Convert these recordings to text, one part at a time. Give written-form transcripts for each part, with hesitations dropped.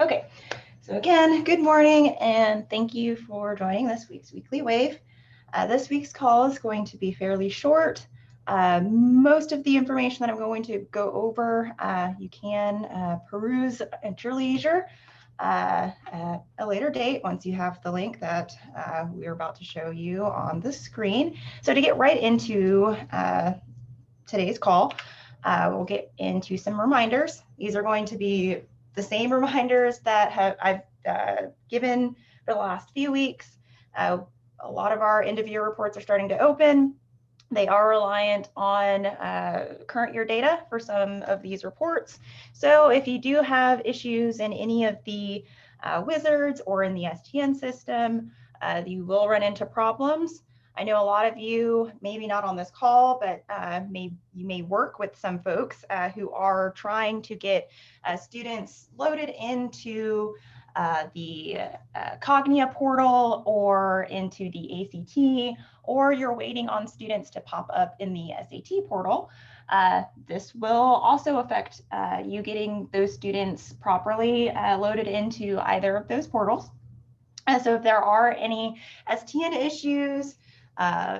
Okay, so again, good morning and thank you for joining this week's Weekly Wave. This week's call is going to be fairly short. Most of the information that I'm going to go over, you can peruse at your leisure at a later date once you have the link that we're about to show you on the screen. So to get right into today's call, we'll get into some reminders. These are going to be the same reminders that I've given for the last few weeks. A lot of our end of year reports are starting to open. They are reliant on current year data for some of these reports. So if you do have issues in any of the wizards or in the STN system, you will run into problems. I know a lot of you, maybe not on this call, but you may work with some folks who are trying to get students loaded into the Cognia portal or into the ACT, or you're waiting on students to pop up in the SAT portal. This will also affect you getting those students properly loaded into either of those portals. So if there are any STN issues,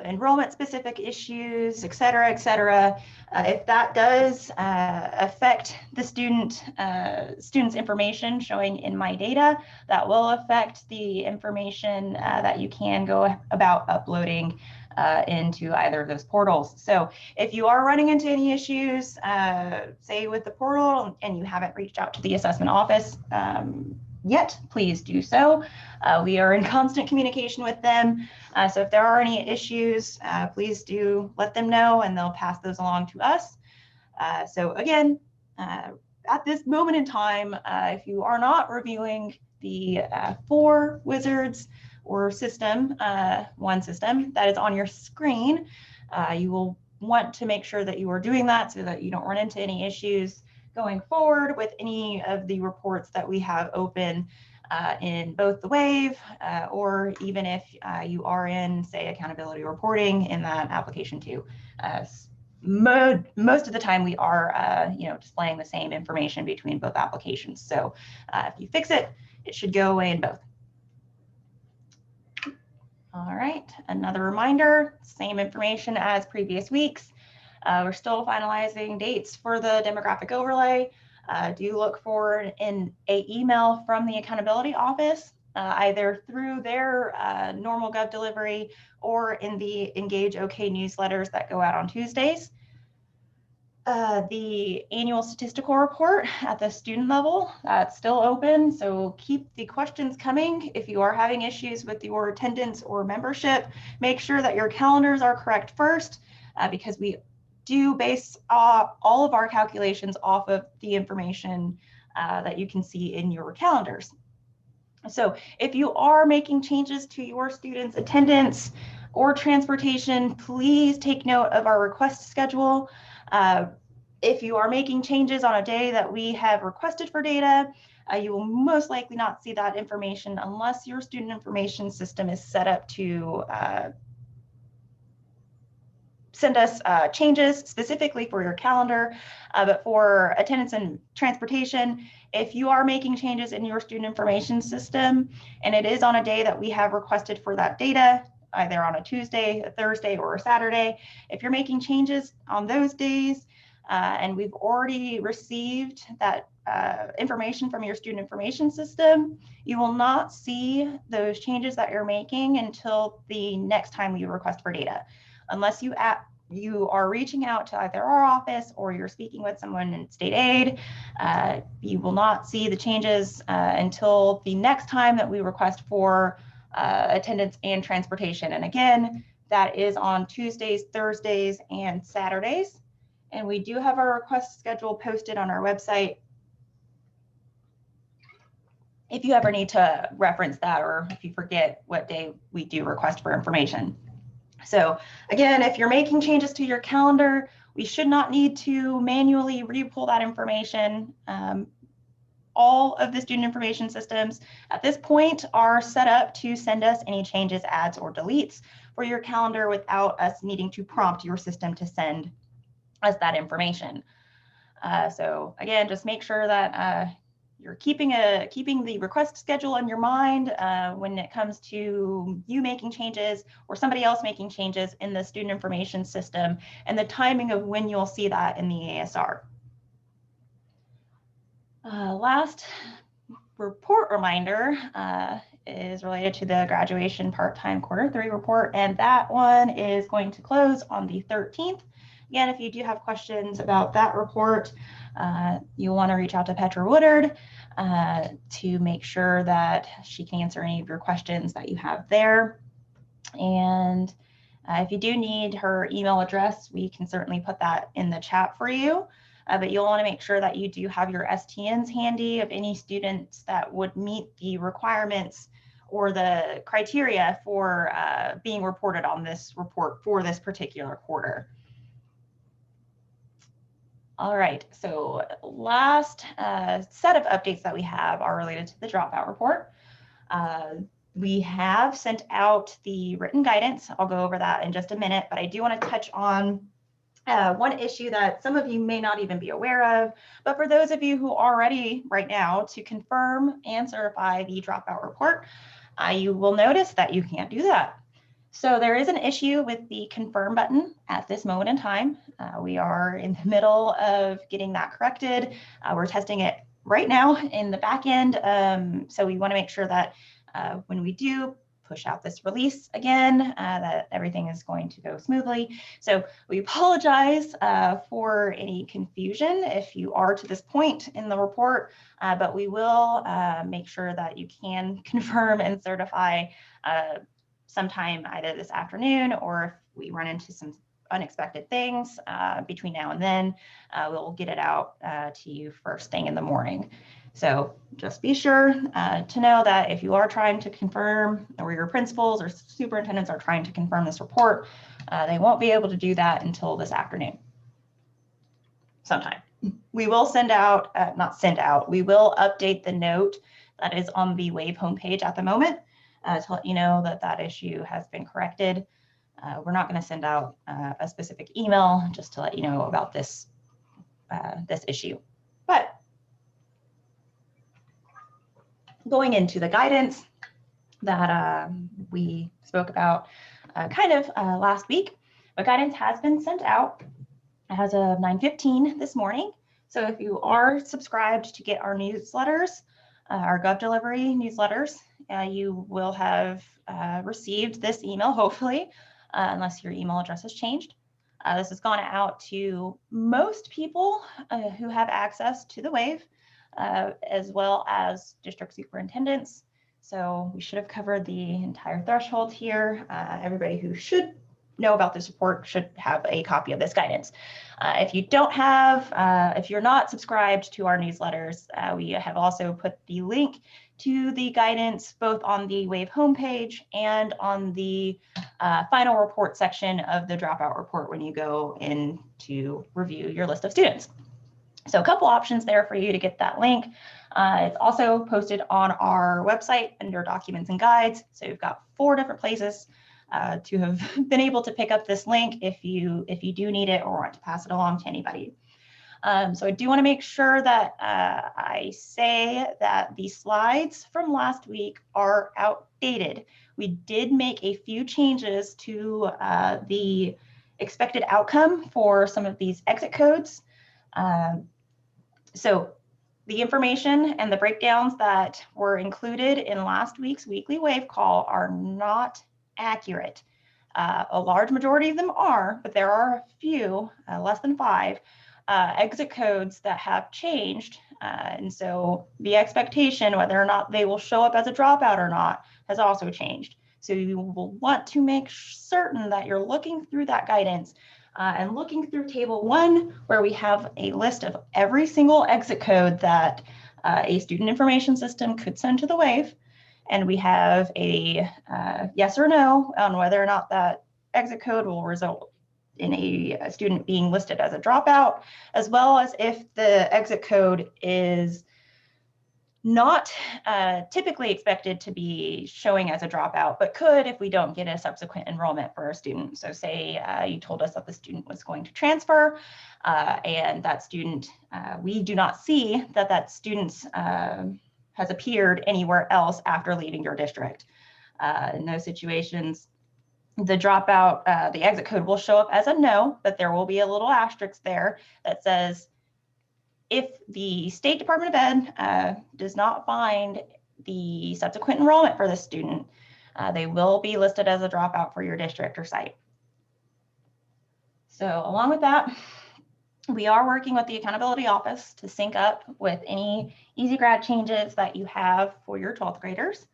enrollment specific issues, et cetera, if that does affect the student's information showing in my data, that will affect the information that you can go about uploading into either of those portals. So if you are running into any issues, say with the portal and you haven't reached out to the assessment office yet, please do so. We are in constant communication with them. So if there are any issues, please do let them know and they'll pass those along to us. So again, at this moment in time, if you are not reviewing the 4 wizards or system, one system that is on your screen, you will want to make sure that you are doing that so that you don't run into any issues going forward with any of the reports that we have open in both the WAVE or even if you are in, say, accountability reporting in that application too. Most of the time we are displaying the same information between both applications. So if you fix it, it should go away in both. All right, another reminder, same information as previous weeks. We're still finalizing dates for the demographic overlay. Do look for an email from the accountability office, either through their normal Gov delivery or in the Engage OK newsletters that go out on Tuesdays. The annual statistical report at the student level, that's still open, so keep the questions coming. If you are having issues with your attendance or membership, make sure that your calendars are correct first, because we do base all of our calculations off of the information that you can see in your calendars. So if you are making changes to your students' attendance or transportation, please take note of our request schedule. If you are making changes on a day that we have requested for data, you will most likely not see that information unless your student information system is set up to send us changes specifically for your calendar, but for attendance and transportation, if you are making changes in your student information system and it is on a day that we have requested for that data, either on a Tuesday, a Thursday, or a Saturday, if you're making changes on those days and we've already received that information from your student information system, you will not see those changes that you're making until the next time we request for data. Unless you are reaching out to either our office or you're speaking with someone in state aid, you will not see the changes until the next time that we request for attendance and transportation. And again, that is on Tuesdays, Thursdays, and Saturdays. And we do have our request schedule posted on our website if you ever need to reference that or if you forget what day we do request for information. So again, if you're making changes to your calendar, we should not need to manually re-pull that information. All of the student information systems at this point are set up to send us any changes, adds, or deletes for your calendar without us needing to prompt your system to send us that information. So again, just make sure that you're keeping the request schedule in your mind when it comes to you making changes or somebody else making changes in the student information system, and the timing of when you'll see that in the ASR. Last report reminder is related to the graduation part-time Q3 report, and that one is going to close on the 13th. Again, if you do have questions about that report, you'll want to reach out to Petra Woodard to make sure that she can answer any of your questions that you have there. And if you do need her email address, we can certainly put that in the chat for you. But you'll want to make sure that you do have your STNs handy of any students that would meet the requirements or the criteria for being reported on this report for this particular quarter. All right, so last set of updates that we have are related to the dropout report. We have sent out the written guidance. I'll go over that in just a minute, but I do want to touch on one issue that some of you may not even be aware of, but for those of you who are ready right now to confirm and certify the dropout report, you will notice that you can't do that. So there is an issue with the confirm button at this moment in time. We are in the middle of getting that corrected. We're testing it right now in the back end. So we want to make sure that when we do push out this release again, that everything is going to go smoothly. So we apologize for any confusion if you are to this point in the report, but we will make sure that you can confirm and certify sometime either this afternoon, or if we run into some unexpected things between now and then, we'll get it out to you first thing in the morning. So just be sure to know that if you are trying to confirm, or your principals or superintendents are trying to confirm this report, they won't be able to do that until this afternoon sometime. We will send out, we will update the note that is on the WAVE homepage at the moment to let you know that that issue has been corrected. We're not going to send out a specific email just to let you know about this, this issue. But going into the guidance that we spoke about last week, the guidance has been sent out as of 9:15 this morning. So if you are subscribed to get our newsletters, our GovDelivery newsletters, you will have received this email, hopefully, unless your email address has changed. This has gone out to most people who have access to the WAVE, as well as district superintendents. So we should have covered the entire threshold here. Everybody who should know about this report should have a copy of this guidance. If you don't have, if you're not subscribed to our newsletters, we have also put the link to the guidance both on the WAVE homepage and on the final report section of the dropout report when you go in to review your list of students. So a couple options there for you to get that link. It's also posted on our website under documents and guides. So you've got 4 different places to have been able to pick up this link if you do need it or want to pass it along to anybody. So I do want to make sure that I say that the slides from last week are outdated. We did make a few changes to the expected outcome for some of these exit codes. So the information and the breakdowns that were included in last week's weekly WAVE call are not accurate. A large majority of them are, but there are a few, less than 5, exit codes that have changed. And so the expectation, whether or not they will show up as a dropout or not, has also changed. So you will want to make certain that you're looking through that guidance and looking through table 1, where we have a list of every single exit code that a student information system could send to the WAVE. And we have a yes or no on whether or not that exit code will result in a student being listed as a dropout, as well as if the exit code is not typically expected to be showing as a dropout, but could if we don't get a subsequent enrollment for a student. So say you told us that the student was going to transfer and that student, we do not see that that student has appeared anywhere else after leaving your district. In those situations, the dropout, the exit code will show up as a no, but there will be a little asterisk there that says, if the State Department of Ed does not find the subsequent enrollment for the student, they will be listed as a dropout for your district or site. So along with that, we are working with the Accountability Office to sync up with any easy grad changes that you have for your 12th graders.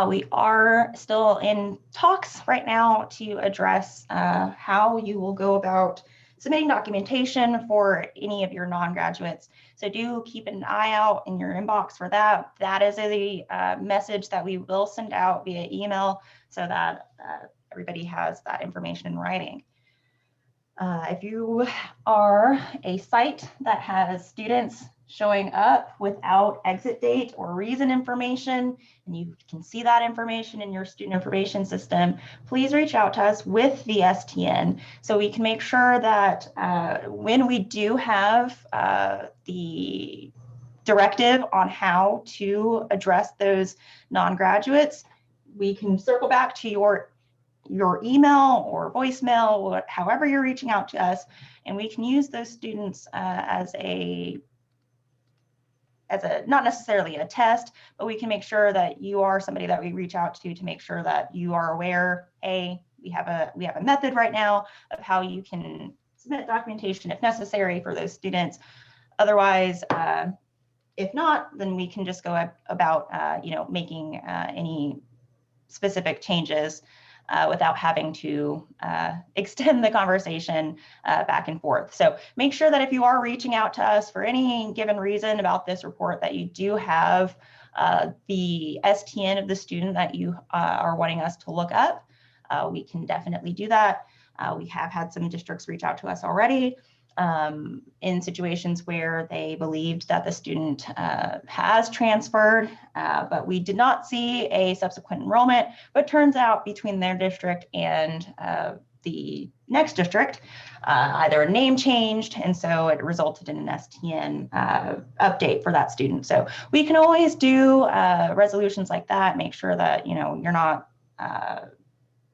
We are still in talks right now to address how you will go about submitting documentation for any of your non-graduates. So do keep an eye out in your inbox for that. That is a message that we will send out via email so that everybody has that information in writing. If you are a site that has students showing up without exit date or reason information, and you can see that information in your student information system, please reach out to us with the STN so we can make sure that when we do have the directive on how to address those non-graduates, we can circle back to your email or voicemail, however you're reaching out to us, and we can use those students as a not necessarily a test, but we can make sure that you are somebody that we reach out to make sure that you are aware, hey, we have a method right now of how you can submit documentation if necessary for those students. Otherwise, if not, then we can just go about making any specific changes without having to extend the conversation back and forth. So make sure that if you are reaching out to us for any given reason about this report, that you do have the STN of the student that you are wanting us to look up. We can definitely do that. We have had some districts reach out to us already in situations where they believed that the student has transferred, but we did not see a subsequent enrollment, but turns out between their district and the next district, either a name changed, and so it resulted in an STN update for that student. So we can always do resolutions like that, make sure that you're not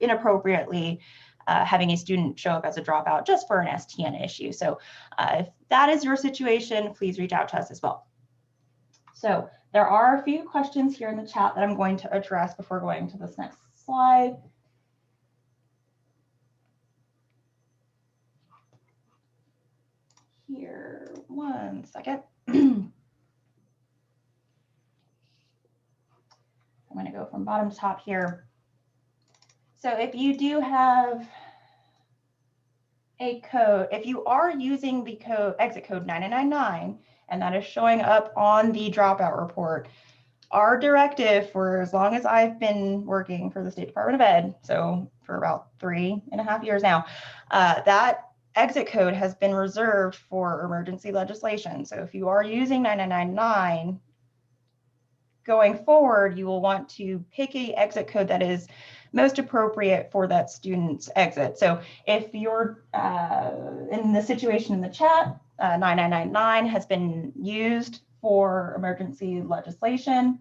inappropriately having a student show up as a dropout just for an STN issue. So if that is your situation, please reach out to us as well. So there are a few questions here in the chat that I'm going to address before going to this next slide. Here, one second. I'm going to go from bottom to top here. So if you do have a code, if you are using the code exit code 9999 and that is showing up on the dropout report, our directive for as long as I've been working for the State Department of Ed, so for about 3.5 years now, that exit code has been reserved for emergency legislation. So if you are using 9999 going forward, you will want to pick a exit code that is most appropriate for that student's exit. So if you're in the situation in the chat, 9999 has been used for emergency legislation,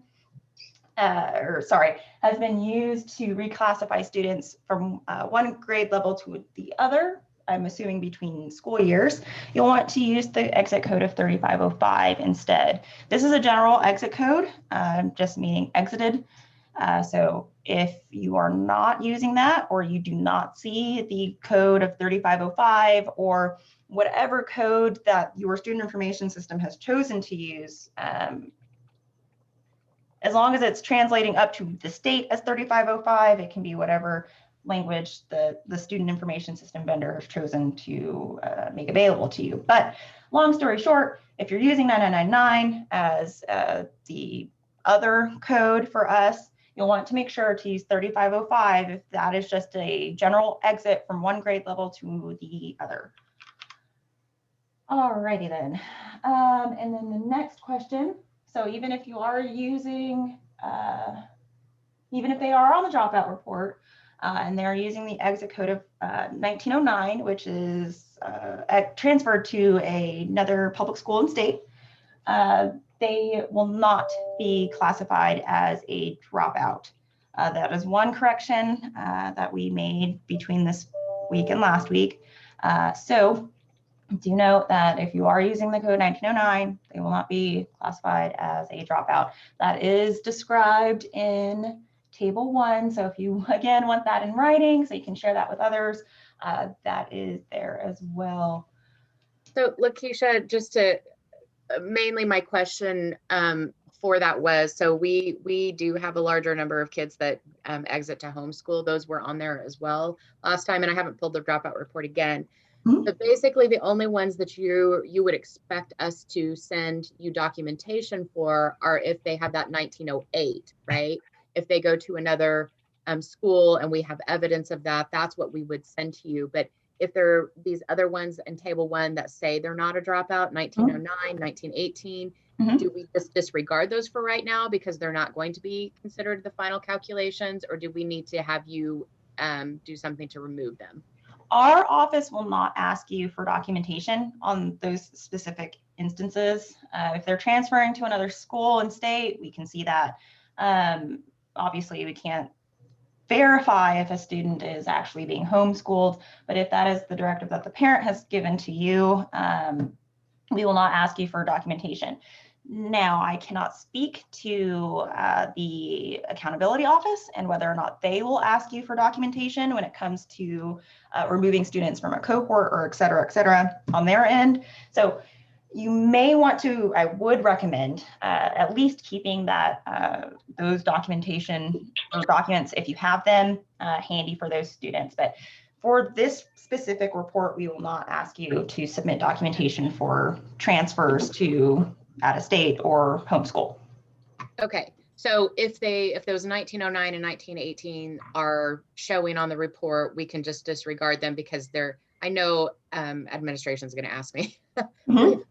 has been used to reclassify students from one grade level to the other, I'm assuming between school years, you'll want to use the exit code of 3505 instead. This is a general exit code, just meaning exited. So if you are not using that, or you do not see the code of 3505 or whatever code that your student information system has chosen to use, as long as it's translating up to the state as 3505, it can be whatever language the student information system vendor has chosen to make available to you. But long story short, if you're using 9999 as the other code for us, you'll want to make sure to use 3505 if that is just a general exit from one grade level to the other. Alrighty then. And then the next question. So even if you are using, even if they are on the dropout report and they're using the exit code of 1909, which is transferred to another public school and state, they will not be classified as a dropout. That is one correction that we made between this week and last week. So do note that if you are using the code 1909, they will not be classified as a dropout. That is described in table 1. So if you, again, want that in writing so you can share that with others, that is there as well. So Lakeisha, just to, mainly my question for that was, so we do have a larger number of kids that exit to homeschool. Those were on there as well last time, and I haven't pulled the dropout report again. Mm-hmm. But basically the only ones that you would expect us to send you documentation for are if they have that 1908, right? If they go to another school and we have evidence of that, that's what we would send to you. But if there are these other ones in table 1 that say they're not a dropout, 1909, 1918, do we just disregard those for right now because they're not going to be considered the final calculations, or do we need to have you do something to remove them? Our office will not ask you for documentation on those specific instances. If they're transferring to another school and state, we can see that. Obviously, we can't verify if a student is actually being homeschooled, but if that is the directive that the parent has given to you, we will not ask you for documentation. Now, I cannot speak to the accountability office and whether or not they will ask you for documentation when it comes to removing students from a cohort or et cetera on their end. So you may want to, I would recommend at least keeping that those documentation or documents, if you have them, handy for those students. But for this specific report, we will not ask you to submit documentation for transfers to out of state or homeschool. Okay, so if those 1909 and 1918 are showing on the report, we can just disregard them because they're, I know administration is going to ask me.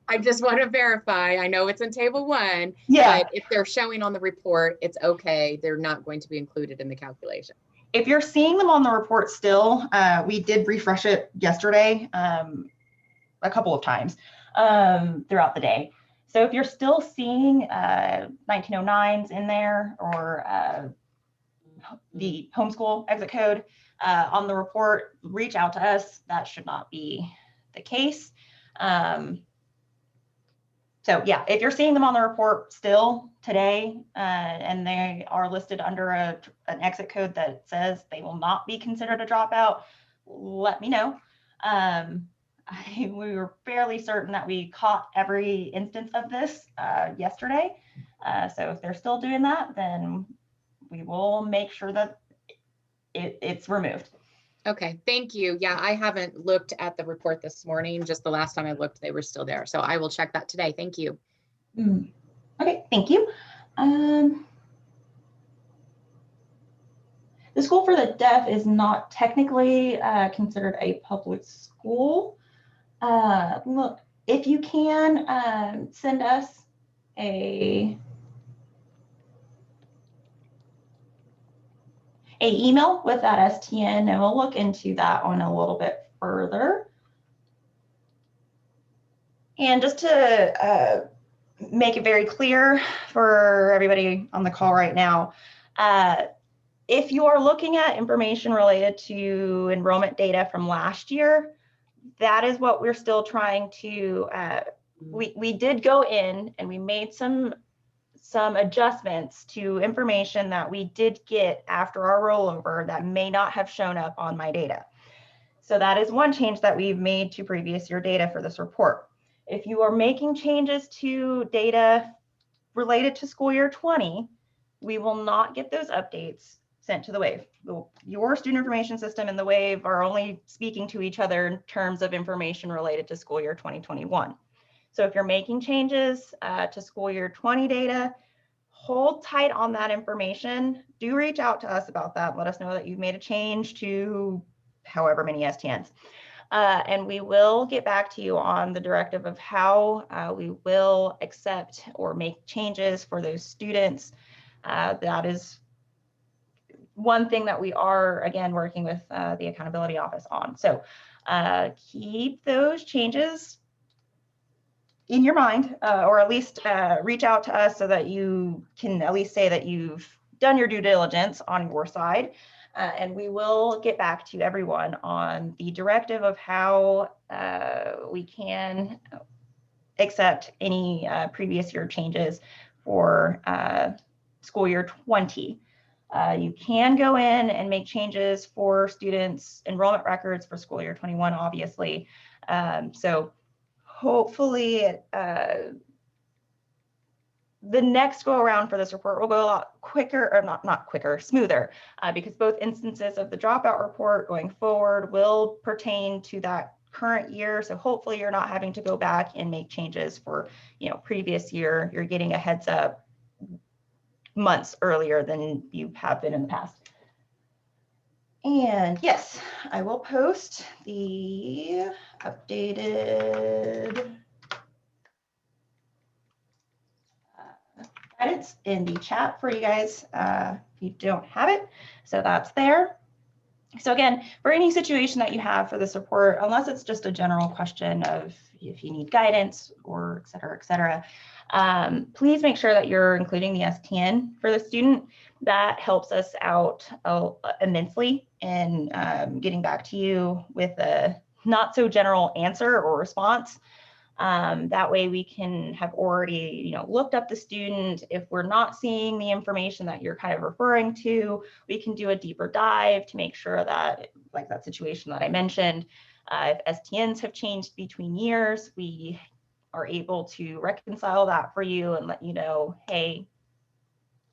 I just want to verify. I know it's in table 1, but if they're showing on the report, it's okay. They're not going to be included in the calculation. If you're seeing them on the report still, we did refresh it yesterday a couple of times throughout the day. So if you're still seeing 1909s in there or the homeschool exit code on the report, reach out to us. That should not be the case. So yeah, if you're seeing them on the report still today and they are listed under an exit code that says they will not be considered a dropout, let me know. We were fairly certain that we caught every instance of this yesterday. So if they're still doing that, then we will make sure that it's removed. Okay, thank you. Yeah, I haven't looked at the report this morning. Just the last time I looked, they were still there. So I will check that today. Thank you. Okay, thank you. The School for the Deaf is not technically considered a public school. Look, if you can send us a email with that STN, and we'll look into that one a little bit further. And just to make it very clear for everybody on the call right now, if you are looking at information related to enrollment data from last year, that is what we're still trying to, we did go in and we made some adjustments to information that we did get after our rollover that may not have shown up on my data. So that is one change that we've made to previous year data for this report. If you are making changes to data related to school year 20, we will not get those updates sent to the WAVE. Your student information system and the WAVE are only speaking to each other in terms of information related to school year 2021. So if you're making changes to school year 20 data, hold tight on that information. Do reach out to us about that. Let us know that you've made a change to however many STNs. And we will get back to you on the directive of how we will accept or make changes for those students. That is one thing that we are, again, working with the Accountability Office on. So keep those changes in your mind, or at least reach out to us so that you can at least say that you've done your due diligence on your side. And we will get back to everyone on the directive of how we can accept any previous year changes for school year 20. You can go in and make changes for students' enrollment records for school year 21, obviously. So hopefully the next go around for this report will go a lot quicker, or not quicker, smoother, because both instances of the dropout report going forward will pertain to that current year. So hopefully you're not having to go back and make changes for, previous year. You're getting a heads up months earlier than you have been in the past. And yes, I will post the updated guidance in the chat for you guys if you don't have it. So that's there. So again, for any situation that you have for this report, unless it's just a general question of if you need guidance or et cetera, please make sure that you're including the STN for the student. That helps us out immensely in getting back to you with a not so general answer or response. That way we can have already, looked up the student. If we're not seeing the information that you're kind of referring to, we can do a deeper dive to make sure that, like that situation that I mentioned, if STNs have changed between years, we are able to reconcile that for you and let you know, hey,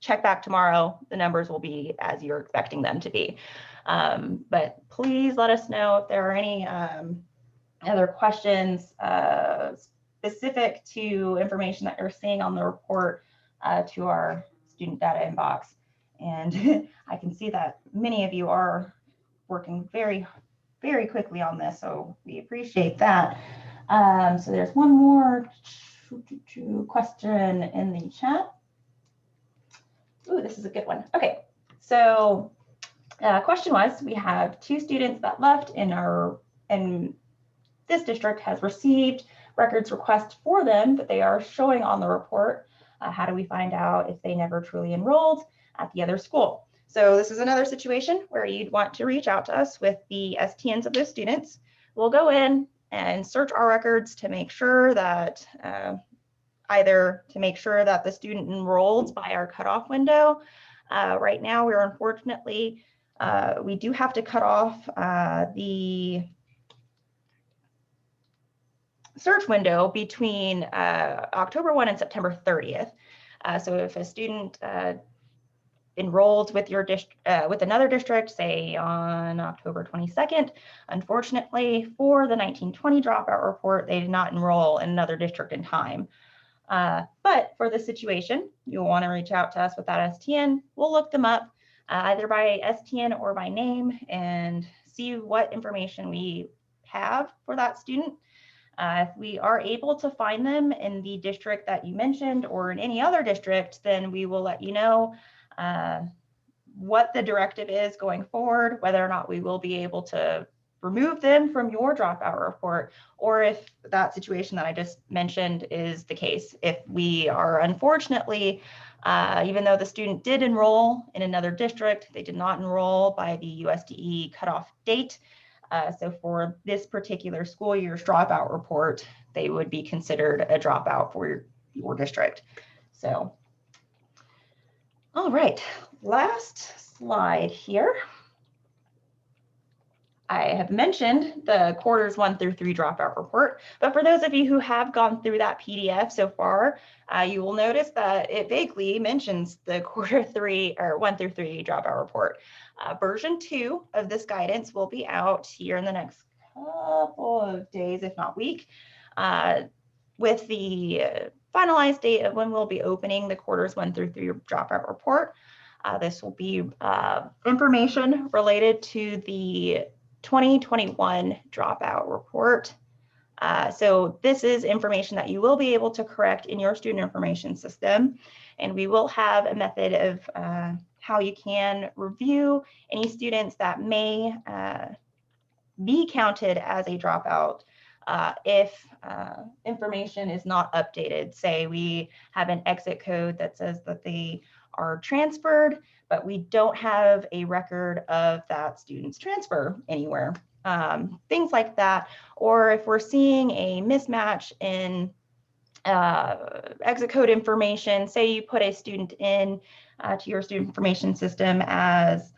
check back tomorrow, the numbers will be as you're expecting them to be. But please let us know if there are any other questions specific to information that you're seeing on the report to our student data inbox. And I can see that many of you are working very, very quickly on this, so we appreciate that. So there's one more question in the chat. Ooh, this is a good one. Okay, so question was, we have 2 students that left and this district has received records requests for them, but they are showing on the report. How do we find out if they never truly enrolled at the other school? So this is another situation where you'd want to reach out to us with the STNs of those students. We'll go in and search our records to make sure that either to make sure that the student enrolled by our cutoff window. Right now, we're unfortunately, we do have to cut off the search window between October 1 and September 30th. So if a student enrolled with your with another district, say on October 22nd, unfortunately for the 1920 dropout report, they did not enroll in another district in time. But for this situation, you'll want to reach out to us with that STN. We'll look them up either by STN or by name and see what information we have for that student. If we are able to find them in the district that you mentioned or in any other district, then we will let you know what the directive is going forward, whether or not we will be able to remove them from your dropout report, or if that situation that I just mentioned is the case. If we are unfortunately, even though the student did enroll in another district, they did not enroll by the USDE cutoff date. So for this particular school year's dropout report, they would be considered a dropout for your district. So, all right, last slide here. I have mentioned the quarters 1 through 3 dropout report, but for those of you who have gone through that PDF so far, you will notice that it vaguely mentions the quarter 3 or 1 through 3 dropout report. Version 2 of this guidance will be out here in the next couple of days, if not week, with the finalized date of when we'll be opening the quarters 1 through 3 dropout report. This will be information related to the 2021 Dropout Report. So this is information that you will be able to correct in your student information system. And we will have a method of how you can review any students that may be counted as a dropout if information is not updated. Say we have an exit code that says that they are transferred, but we don't have a record of that student's transfer anywhere. Things like that. Or if we're seeing a mismatch in exit code information, say you put a student in to your student information system as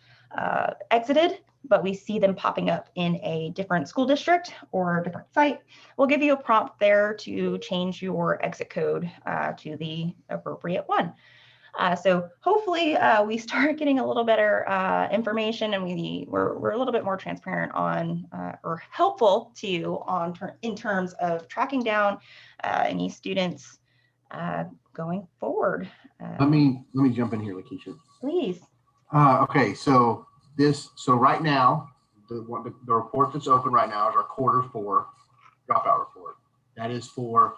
exited, but we see them popping up in a different school district or a different site, we'll give you a prompt there to change your exit code to the appropriate one. So hopefully we start getting a little better information, and we're a little bit more transparent on or helpful to you on in terms of tracking down any students going forward. Let me jump in here, Lakeisha. Please. Okay, so right now, the report that's open right now is our Q4 dropout report. That is for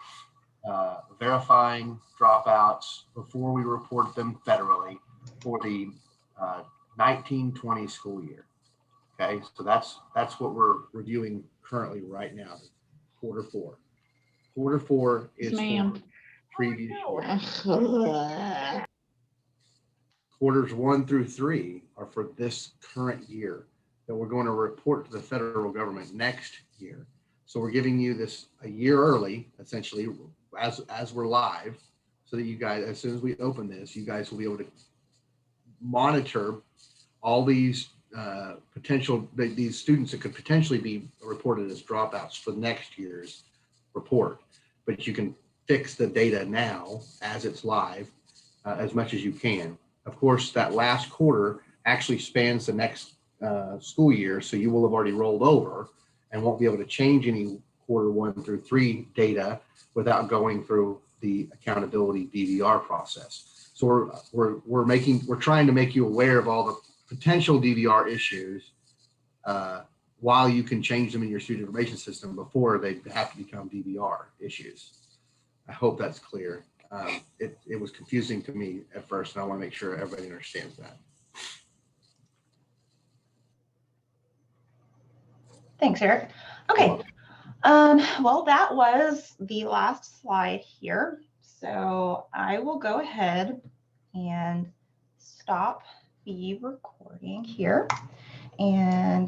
verifying dropouts before we report them federally for the 1920 school year. Okay, so that's what we're reviewing currently right now. Q4. Q4 is for previous year. Quarters 1 through 3 are for this current year that we're going to report to the federal government next year. So we're giving you this a year early, essentially, as we're live, so that you guys, as soon as we open this, you guys will be able to monitor all these these students that could potentially be reported as dropouts for next year's report. But you can fix the data now as it's live as much as you can. Of course, that last quarter actually spans the next school year, so you will have already rolled over and won't be able to change any Q1 through 3 data without going through the accountability DVR process. So we're trying to make you aware of all the potential DVR issues while you can change them in your student information system before they have to become DVR issues. I hope that's clear. It was confusing to me at first, and I want to make sure everybody understands that. Thanks, Eric. Okay. Well, that was the last slide here. So I will go ahead and stop the recording here. And